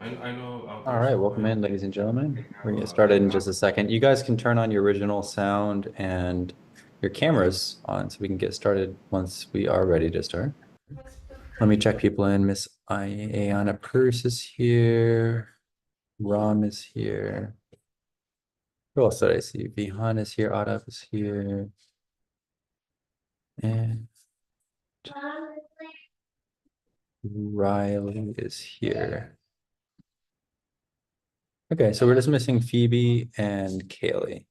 I know All authors right, of welcome mine. in, ladies and gentlemen. We're gonna get They started in have just a second. You guys can turn on your original sound and your cameras on so we can get started once we are ready to start. Let me check people in. Miss Ayana Purse is here. Ram is here. Who else did I see? Vihan is here. Adab is here. And Riley is here. Okay, so we're just missing Phoebe and Kaylee.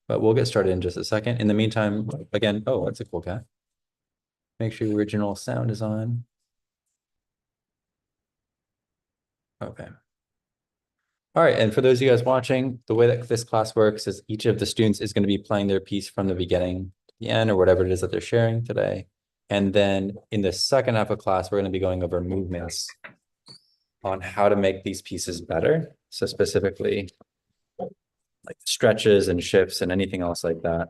But we'll get started in just a second. In the meantime, again, oh, that's a cool cat. Make sure the original sound is on. Okay. All right, and for those of you guys watching, the way that this class works is each of the students is going to be playing their piece from the beginning to the end or whatever it is that they're sharing today. And then in the second half of class, we're going to be going over movements on how to make these pieces better. So specifically, like stretches and shifts and anything else like that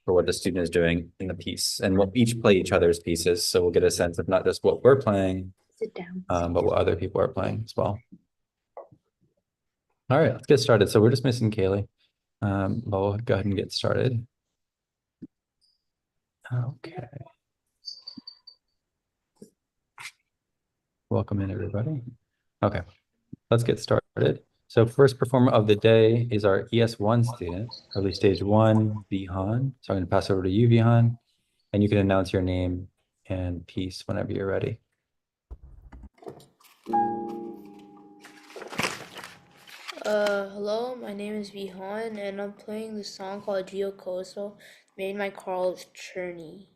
for what the student is doing in the piece. And we'll each play each other's pieces. So we'll get a sense of not just what we're playing, Sit down. but what other people are playing as well. All right, let's get started. So we're just missing Kaylee. We'll go ahead and get started. Okay. Welcome in, everybody. Okay, let's get started. So first performer of the day is our ES1 student, early stage 1, Vihan. So I'm going to pass over to you, Vihan, and you can announce your name and piece whenever you're ready. Hello, my name is Vihan, and I'm playing this song called Giocoso, made by Carl Cherney.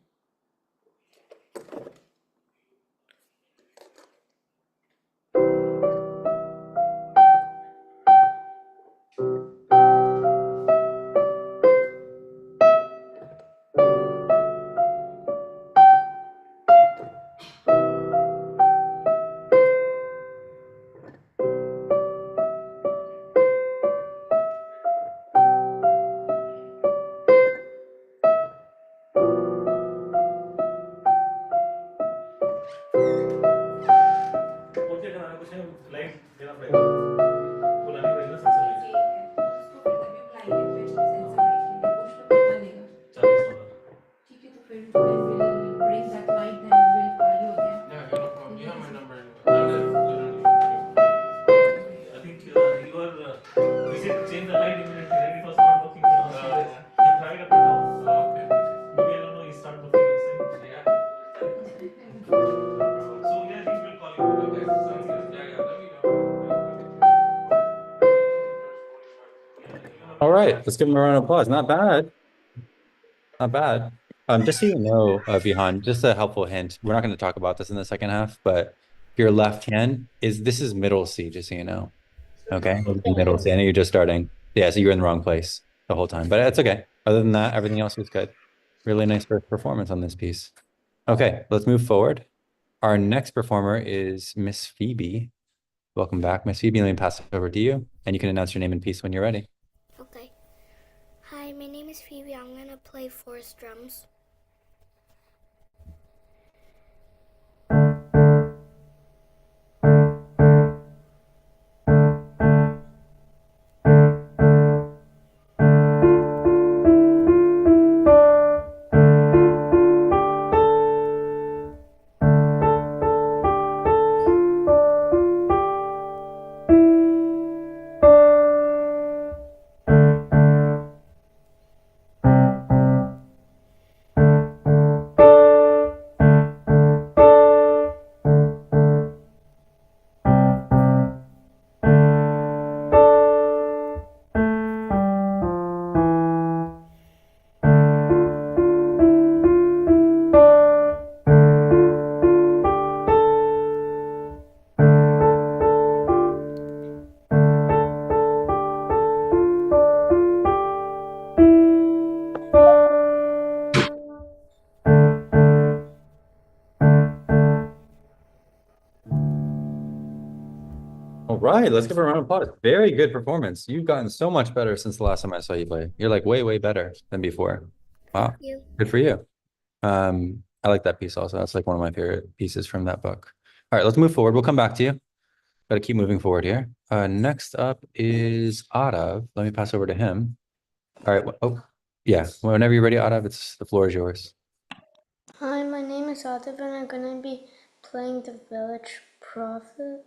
Yeah, no problem. You have my number anyway. You don't need. I think you are visit change the light immediately. Right? It was not working for us. You tried up and down. Okay. Maybe I don't know. You start working next time. Yeah. So yeah, he will call you. Okay. Sounds good. Yeah, yeah. Let me know. All right, let's give him a round of applause. Not bad. Not bad. Just so you know, Vihan, just a helpful hint. We're not going to talk about this in the second half, but your left hand is this is middle C, just so you know. Okay, middle C. I know you're just starting. Yeah, so you're in the wrong place the whole time, but it's okay. Other than that, everything else was good. Really nice performance on this piece. Okay, let's move forward. Our next performer is Miss Phoebe. Welcome back, Miss Phoebe. Let me pass it over to you, and you can announce your name and piece when you're ready. Okay. Hi, my name is Phoebe. I'm going to play forest drums. All right, let's give her a round of applause. Very good performance. You've gotten so much better since the last time I saw you play. You're like way, way better than before. Thank Wow, you. good for you. I like that piece also. That's like one of my favorite pieces from that book. All right, let's move forward. We'll come back to you. Gotta keep moving forward here. Next up is Adav. Let me pass over to him. All right. Oh, yeah. Whenever you're ready, Adav, the floor is yours. Hi, my name is Atif and I'm gonna be playing the village prophet.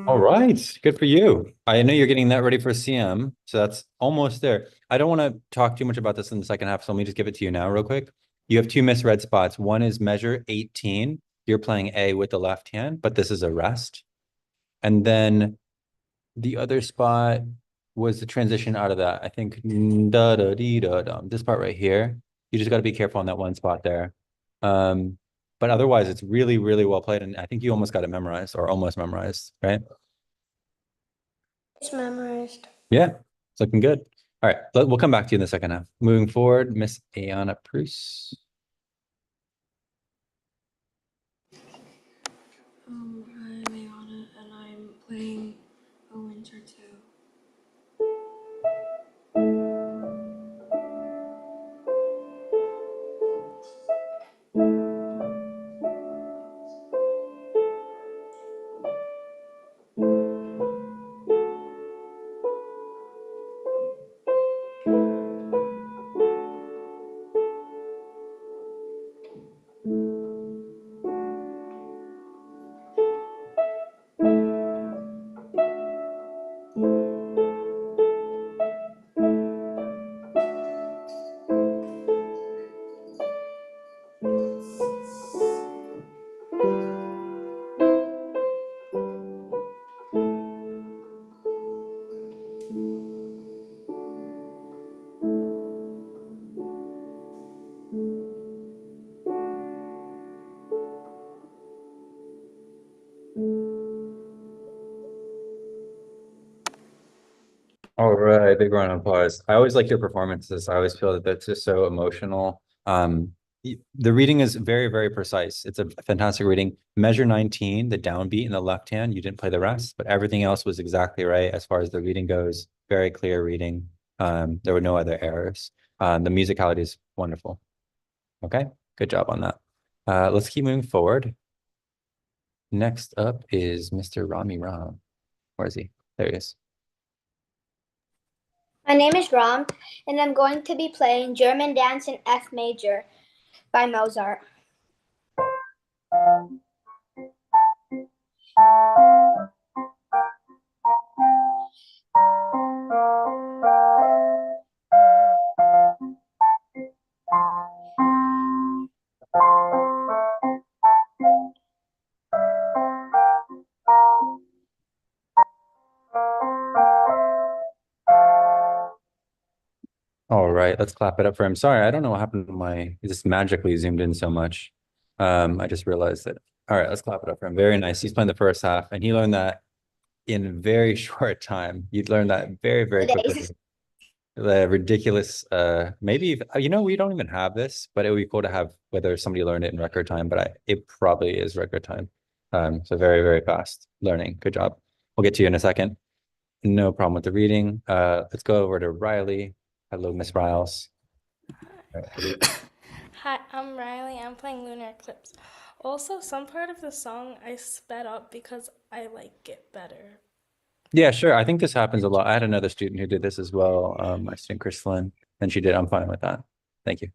All right, good for you. I know you're getting that ready for CM, so that's almost there. I don't want to talk too much about this in the second half, so let me just give it to you now real quick. You have two misread spots. One is measure 18. You're playing A with the left hand, but this is a rest. And then the other spot was the transition out of that. I think da da dee da da. This part right here. You just got to be careful on that one spot there. But otherwise, it's really, really well played, and I think you almost got it memorized or almost memorized, right? It's memorized. Yeah, it's looking good. All right, we'll come back to you in the second half. Moving forward, Miss Ayana Bruce. I'm Ayana and I'm playing a winter too. All right, big round of applause. I always like your performances. I always feel that that's just so emotional. The reading is very, very precise. It's a fantastic reading. Measure 19, the downbeat in the left hand, you didn't play the rest, but everything else was exactly right as far as the reading goes. Very clear reading. There were no other errors. The musicality is wonderful. Okay, good job on that. Let's keep moving forward. Next up is Mr. Rami Ram. Where is he? There he is. My name is Ram, and I'm going to be playing German Dance in F Major by Mozart. All right, let's clap it up for him. Sorry, I don't know what happened to it just magically zoomed in so much. I just realized it. All right, let's clap it up for him. Very nice. He's playing the first half, and he learned that in a very short time. You'd learn that very, very quickly. The ridiculous, maybe, we don't even have this, but it would be cool to have whether somebody learned it in record time, but it probably is record time. So very, very fast learning. Good job. We'll get to you in a second. No problem with the reading. Let's go over to Riley. Hello, Miss Riles. Hi, I'm Riley. I'm playing Lunar Eclipse. Also, some part of the song I sped up because I like it better. Yeah, sure. I think this happens a lot. I had another student who did this as well, my student Crystalline, and she did. I'm fine with that. Thank you.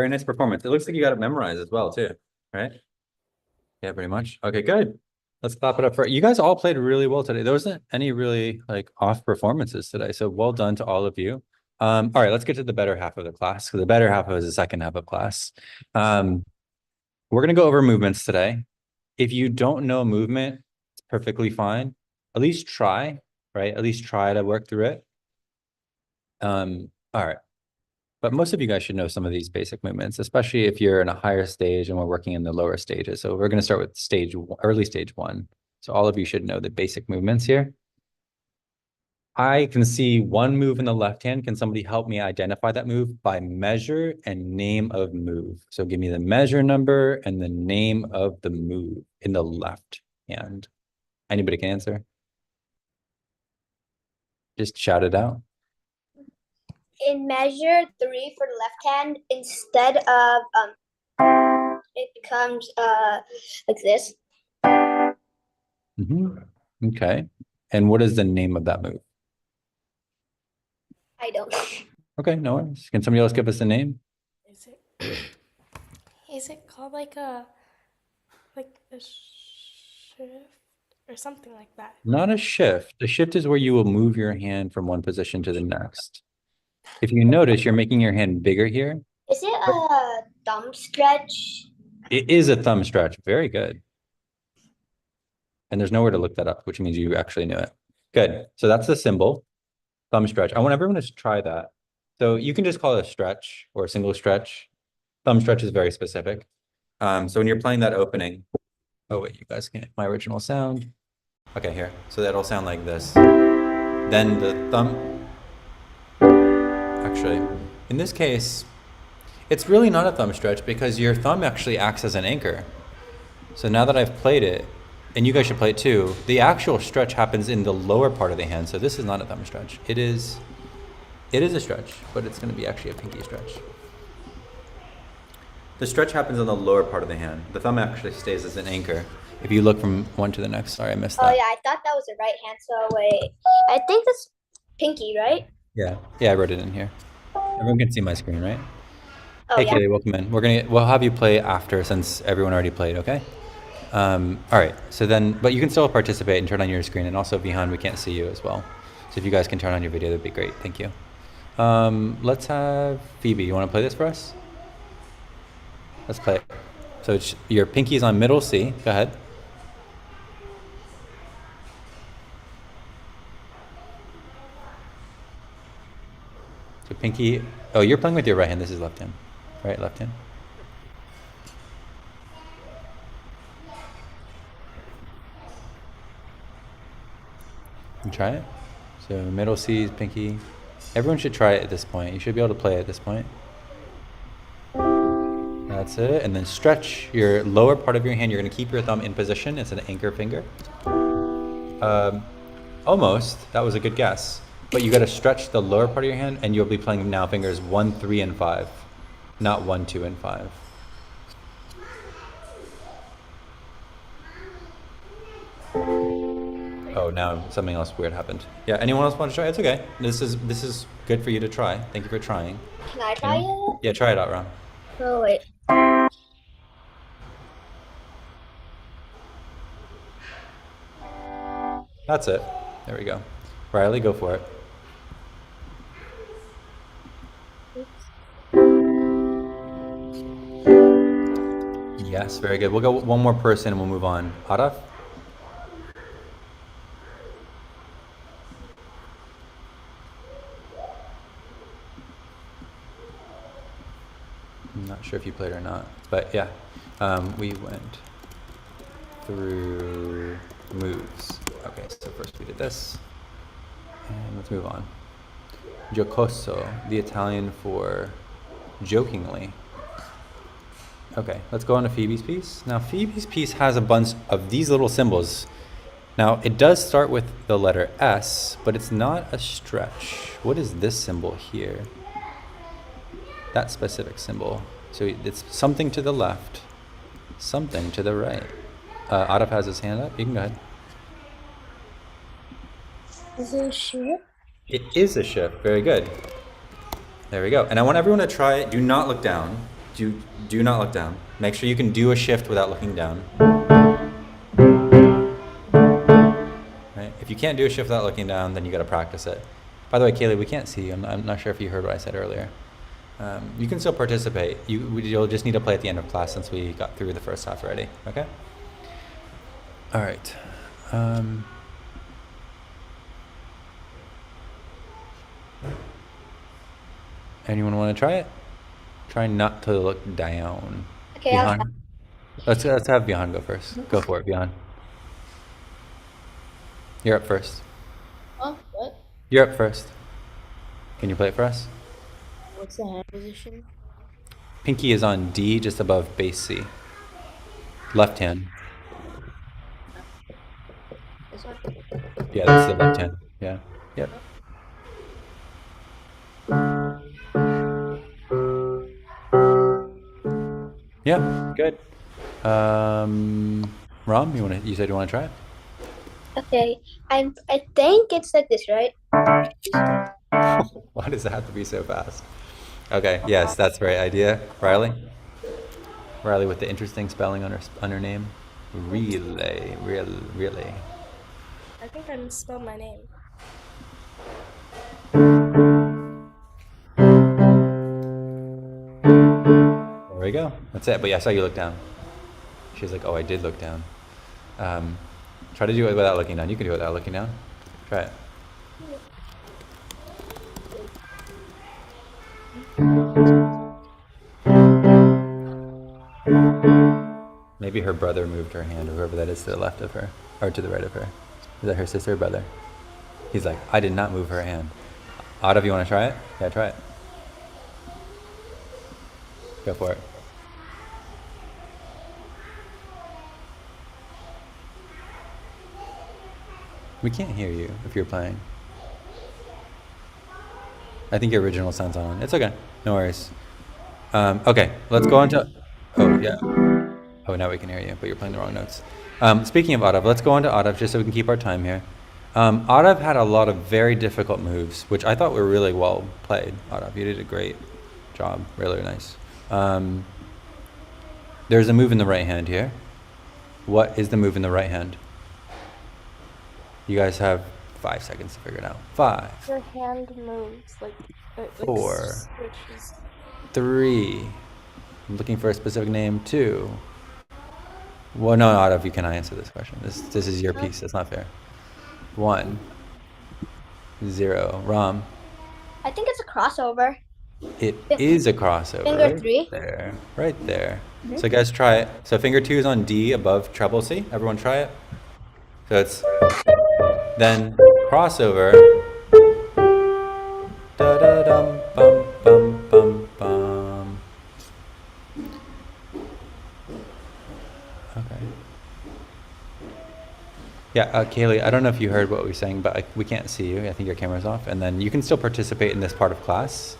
very nice performance. It looks like you got it memorized as well too, right? Yeah, pretty much. Okay, good. Let's clap it up for you guys. All played really well today. There wasn't any really like off performances today, so well done to all of you. All right, let's get to the better half of the class, because the better half is the second half of class. We're gonna go over movements today. If you don't know movement, it's perfectly fine. At least try, right? At least try to work through it. All right. But most of you guys should know some of these basic movements, especially if you're in a higher stage and we're working in the lower stages. So we're going to start with early stage 1. So all of you should know the basic movements here. I can see one move in the left hand. Can somebody help me identify that move by measure and name of move? So give me the measure number and the name of the move in the left hand. Anybody can answer? Just shout it out. In measure 3 for the left hand, instead of it becomes like this. Okay. And what is the name of that move? I don't know. Okay, no worries. Can somebody else give us a name? Is it called like a shift or something like that? Not a shift. A shift is where you will move your hand from one position to the next. If you notice, you're making your hand bigger here. Is it a thumb stretch? It is a thumb stretch. Very good. And there's nowhere to look that up, which means you actually knew it. Good. So that's the symbol, thumb stretch. I want everyone to try that. So you can just call it a stretch or a single stretch. Thumb stretch is very specific. So when you're playing that opening, oh wait, you guys can't, my original sound. Okay, here. So that'll sound like this. Then the thumb, actually, in this case, it's really not a thumb stretch because your thumb actually acts as an anchor. So now that I've played it, and you guys should play it too, the actual stretch happens in the lower part of the hand. So this is not a thumb stretch. It is a stretch, but it's going to be actually a pinky stretch. The stretch happens on the lower part of the hand. The thumb actually stays as an anchor. If you look from one to the next, sorry, I missed that. Oh yeah, I thought that was the right hand. So wait, I think that's pinky, right? Yeah, I wrote it in here. Everyone can see my screen, right? Oh Hey, yeah. Kitty, welcome in. We'll have you play after since everyone already played, okay? All right, so then, but you can still participate and turn on your screen, and also Vihan, we can't see you as well. So if you guys can turn on your video, that'd be great. Thank you. Let's have Phoebe. You want to play this for us? Let's play it. So it's, your pinky's on middle C. Go ahead. So pinky. Oh, you're playing with your right hand. This is left hand. Right, left hand. And try it. So middle C is pinky. Everyone should try it at this point. You should be able to play it at this point. That's it. And then stretch your lower part of your hand. You're going to keep your thumb in position. It's an anchor finger. Almost. That was a good guess. But you got to stretch the lower part of your hand, and you'll be playing now fingers 1, 3, and 5, not 1, 2, and 5. Oh, now something else weird happened. Yeah, anyone else want to try? It's okay. This is good for you to try. Thank you for trying. Can I try it? Yeah, try it out, Ron. Oh wait. That's it. There we go. Riley, go for it. Yes, very good. We'll go one more person and we'll move on. Araf? I'm not sure if you played or not, but yeah, we went through moves. Okay, so first we did this, and let's move on. Giocoso, the Italian for jokingly. Okay, let's go on to Phoebe's piece. Now, Phoebe's piece has a bunch of these little symbols. Now, it does start with the letter S, but it's not a stretch. What is this symbol here? That specific symbol. So it's something to the left, something to the right. Araf has his hand up. You can go ahead. Is it a shift? It is a shift. Very good. There we go. And I want everyone to try it. Do not look down. do not look down. Make sure you can do a shift without looking down. Right? If you can't do a shift without looking down, then you got to practice it. By the way, Kaylee, we can't see you. I'm not sure if you heard what I said earlier. You can still participate. You'll just need to play at the end of class since we got through the first half already. Okay? All right. Anyone want to try it? Try not to look down. Okay, I'll Vihan? Let's have Vihan go first. Go for it, Vihan. You're up first. Oh, what? You're up first. Can you play it for us? What's the hand position? Pinky is on D, just above base C. Left hand. This one? Yeah, that's the left hand. Yeah. Yep. Yeah, good. Ram, you said you want to try it? Okay, I think it's like this, right? Why does it have to be so fast? Okay, yes, that's the right idea. Riley? Riley with the interesting spelling on her name. Relay. I think I misspelled my name. There we go. That's it. But yeah, I saw you look down. She was like, oh, I did look down. Try to do it without looking down. You can do it without looking down. Try it. Maybe her brother moved her hand, or whoever that is, to the left of her, or to the right of her. Is that her sister or brother? He's like, I did not move her hand. Autumn, you want to try it? Yeah, try it. Go for it. We can't hear you if you're playing. I think your original sound's on. It's okay. No worries. Okay, let's go on to... Oh, yeah. Oh, now we can hear you, but you're playing the wrong notes. Speaking of Autumn, let's go on to Autumn just so we can keep our time here. Autumn had a lot of very difficult moves, which I thought were really well played. Autumn, you did a great job. Really nice. There's a move in the right hand here. What is the move in the right hand? You guys have 5 seconds to figure it out. 5. Your hand moves like 4. switches. 3. I'm looking for a specific name. 2. Well, no, Autumn, you cannot answer this question. This is your piece. That's not fair. 1. 0. Ram. I think it's a crossover. It is a crossover. Finger 3. There. Right there. So guys, try it. So finger 2 is on D above treble C. Everyone try it. So it's then crossover. Da da dum bum bum bum bum. Okay. Yeah, Kaylee, I don't know if you heard what we were saying, but we can't see you. I think your camera's off. And then you can still participate in this part of class.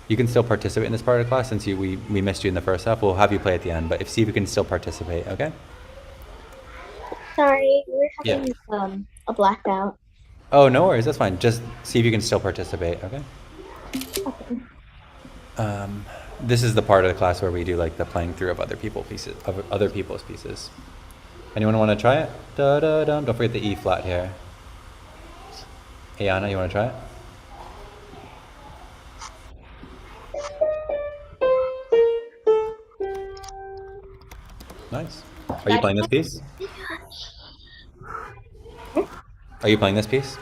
You can still participate in this part of class since we missed you in the first half. We'll have you play at the end, but see if you can still participate, okay? Sorry, we're having a blackout. Oh, no worries. That's fine. Just see if you can still participate, okay? This is the part of the class where we do like the playing through of other people's pieces. Anyone want to try it? Da da dum. Don't forget the E flat here. Ayana, you want to try it? Nice. Are you playing this piece? Are you playing this piece?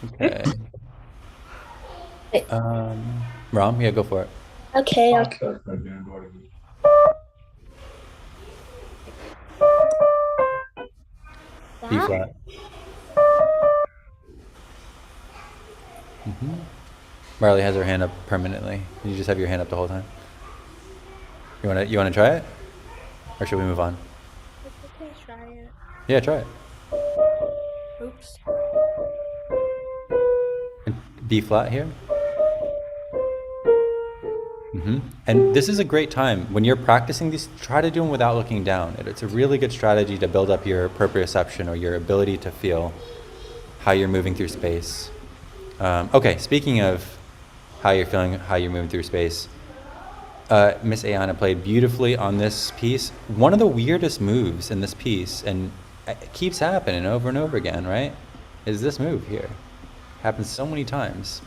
Okay. Ram, yeah, go for it. Okay. B flat. Marley has her hand up permanently. You just have your hand up the whole time. You wanna try it, or should we move on? Okay, try it. Yeah, try it. Oops. And B flat here. And this is a great time when you're practicing these. Try to do them without looking down. It's a really good strategy to build up your proprioception, or your ability to feel how you're moving through space. Okay, speaking of how you're feeling, how you're moving through space. Miss Ayana played beautifully on this piece. One of the weirdest moves in this piece, and it keeps happening over and over again, right? Is this move here. Happens so many times.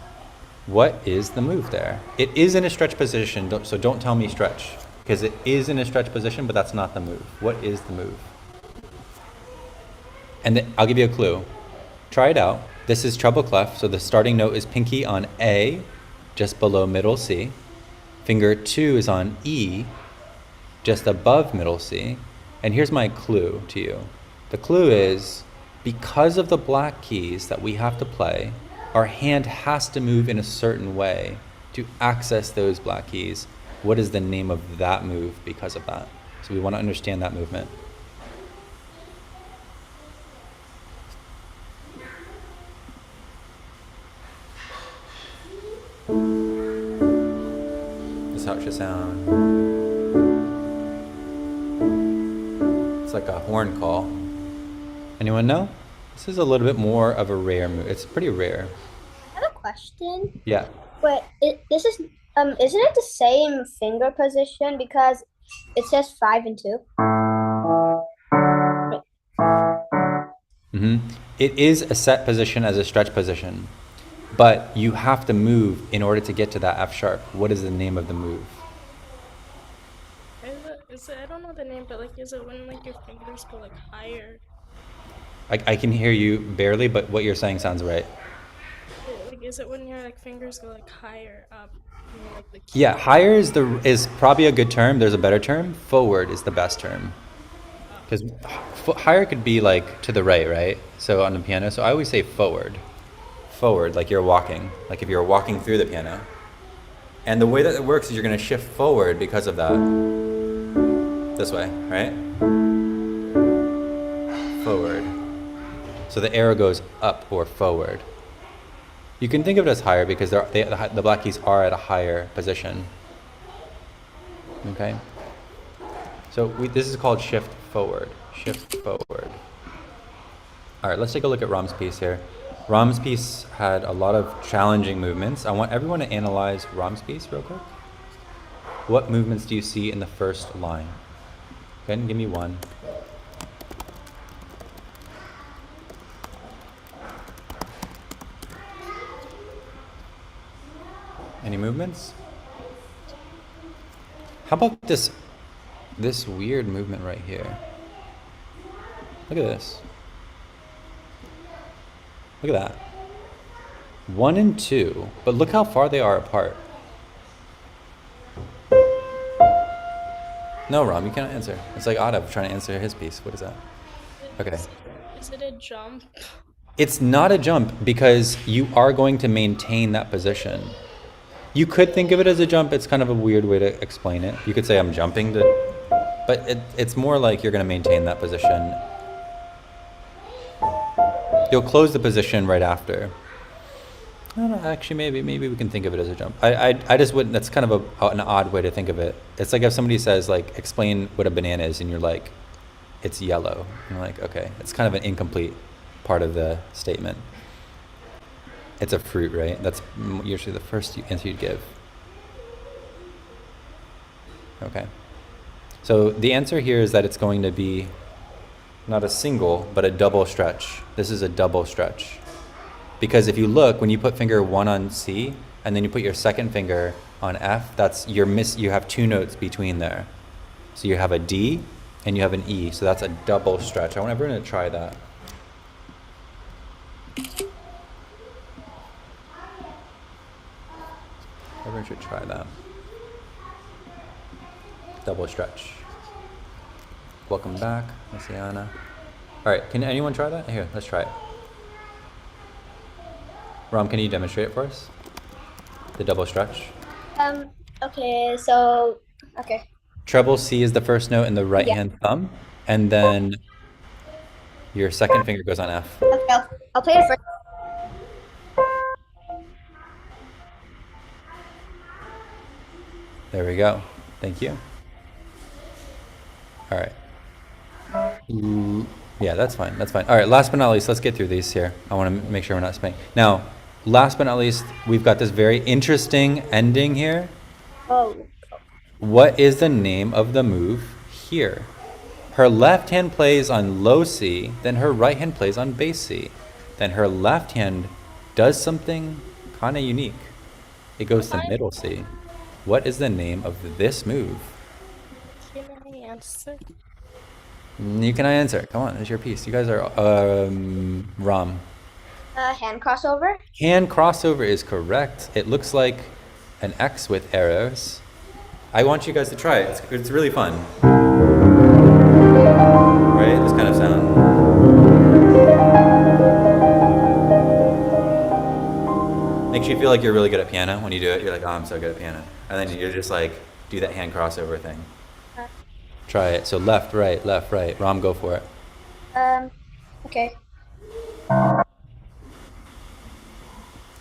What is the move there? It is in a stretch position, so don't tell me stretch, because it is in a stretch position, but that's not the move. What is the move? And I'll give you a clue. Try it out. This is treble clef, so the starting note is pinky on A, just below middle C. Finger 2 is on E, just above middle C. And here's my clue to you. The clue is, because of the black keys that we have to play, our hand has to move in a certain way to access those black keys. What is the name of that move because of that? So we want to understand that movement. This is how it should sound. It's like a horn call. Anyone know? This is a little bit more of a rare move. It's pretty rare. I have a question. Yeah. But this is isn't it the same finger position because it says 5 and 2? It is a set position as a stretch position, but you have to move in order to get to that F sharp. What is the name of the move? Is it, I don't know the name, but like, is it when like your fingers go like higher? I can hear you barely, but what you're saying sounds right. Like, is it when your like fingers go like higher up? You know, like the key? Yeah, higher is probably a good term. There's a better term. Forward is the best term. Because higher could be like to the right? So on the piano, so I always say forward. Forward, like you're walking, like if you're walking through the piano. And the way that it works is you're going to shift forward because of that. This way, right? Forward. So the arrow goes up or forward. You can think of it as higher because the black keys are at a higher position. Okay? So this is called shift forward. Shift forward. All right, let's take a look at Ram's piece here. Ram's piece had a lot of challenging movements. I want everyone to analyze Ram's piece real quick. What movements do you see in the first line? Go ahead and give me one. Any movements? How about this weird movement right here? Look at this. Look at that. 1 and 2, but look how far they are apart. No, Ram, you cannot answer. It's like Adav trying to answer his piece. What is that? Okay. Is it a jump? It's not a jump because you are going to maintain that position. You could think of it as a jump. It's kind of a weird way to explain it. You could say I'm jumping but it's more like you're going to maintain that position. You'll close the position right after. I don't know, actually, maybe we can think of it as a jump. I just wouldn't, that's kind of an odd way to think of it. It's like if somebody says, like, explain what a banana is, and you're like, it's yellow. And you're like, okay, it's kind of an incomplete part of the statement. It's a fruit, right? That's usually the first answer you'd give. Okay. So the answer here is that it's going to be not a single, but a double stretch. This is a double stretch. Because if you look, when you put finger 1 on C, and then you put your second finger on F, that's you have 2 notes between there. So you have a D, and you have an E, so that's a double stretch. I want everyone to try that. Everyone should try that. Double stretch. Welcome back, Miss Anna. All right, can anyone try that? Here, let's try it. Ram, can you demonstrate it for us? The double stretch. Okay, so, okay. Treble C is the first note in the right hand thumb, and then your second finger goes on F. Okay, I'll play it first. There we go. Thank you. All right. Yeah, that's fine. That's fine. All right, last but not least, let's get through these here. I want to make sure we're not spinning. Now, last but not least, we've got this very interesting ending here. Oh. What is the name of the move here? Her left hand plays on low C, then her right hand plays on bass C. Then her left hand does something kind of unique. It goes to middle C. What is the name of this move? Can I answer? You can answer. Come on, it's your piece. You guys are Rom. Hand crossover. Hand crossover is correct. It looks like an X with arrows. I want you guys to try it. It's really fun. Right? This kind of sound. Makes you feel like you're really good at piano when you do it. You're like, oh, I'm so good at piano. And then you're just like, do that hand crossover thing. Try it. So left, right, left, right. Rom, go for it. Okay.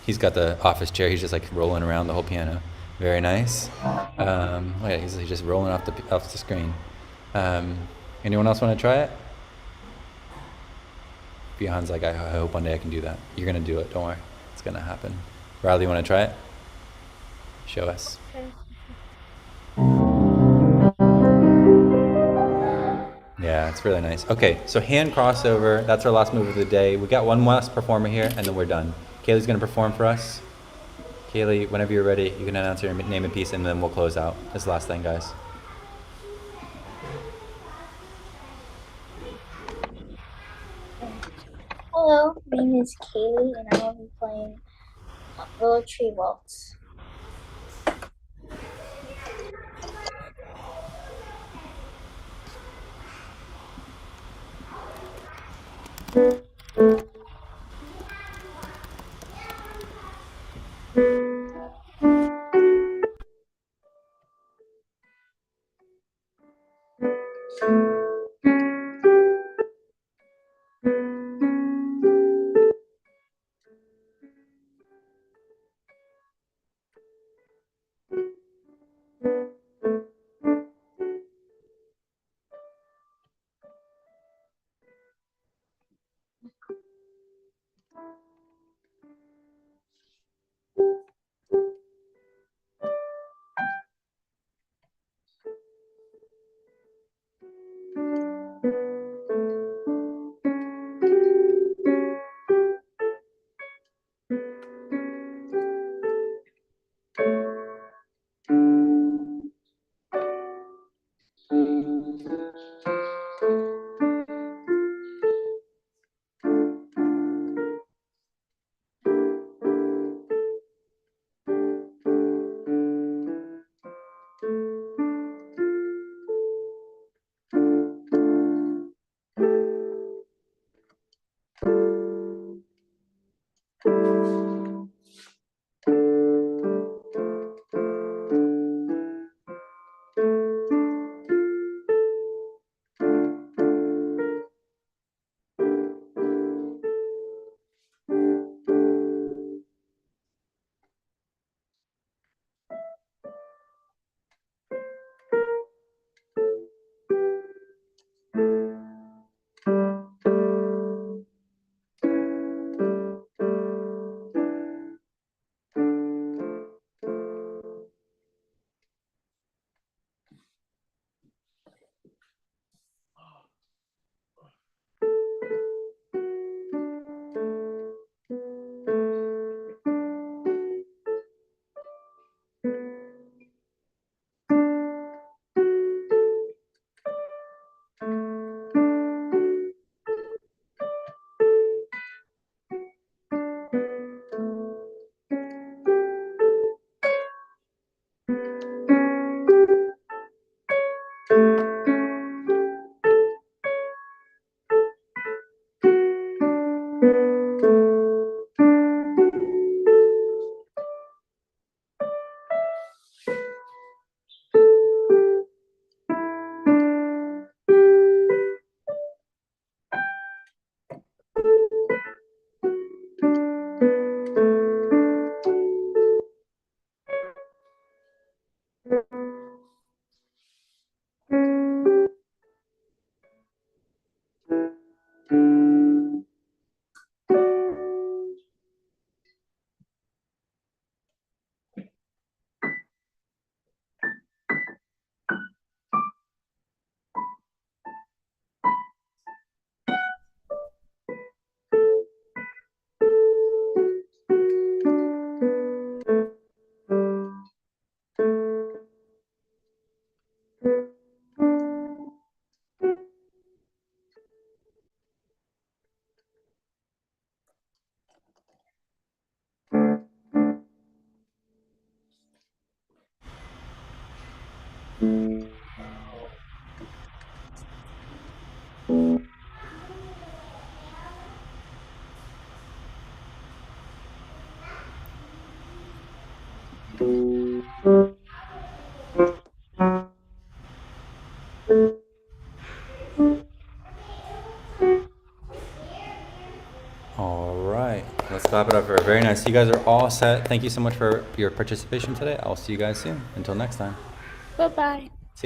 He's got the office chair. He's just like rolling around the whole piano. Very nice. Oh yeah, he's just rolling off the screen. Anyone else want to try it? Bihan's like, I hope one day I can do that. You're gonna do it. Don't worry. It's gonna happen. Riley, you want to try it? Show us. Okay. Yeah, it's really nice. Okay, so hand crossover. That's our last move of the day. We got one last performer here, and then we're done. Kaylee's gonna perform for us. Kaylee, whenever you're ready, you can announce your name and piece, and then we'll close out. This is the last thing, guys. Hello, my name is Kaylee, and I will be playing Military Waltz. All right, let's clap it up for her. Very nice. You guys are all set. Thank you so much for your participation today. I'll see you guys soon. Until next time. Bye bye.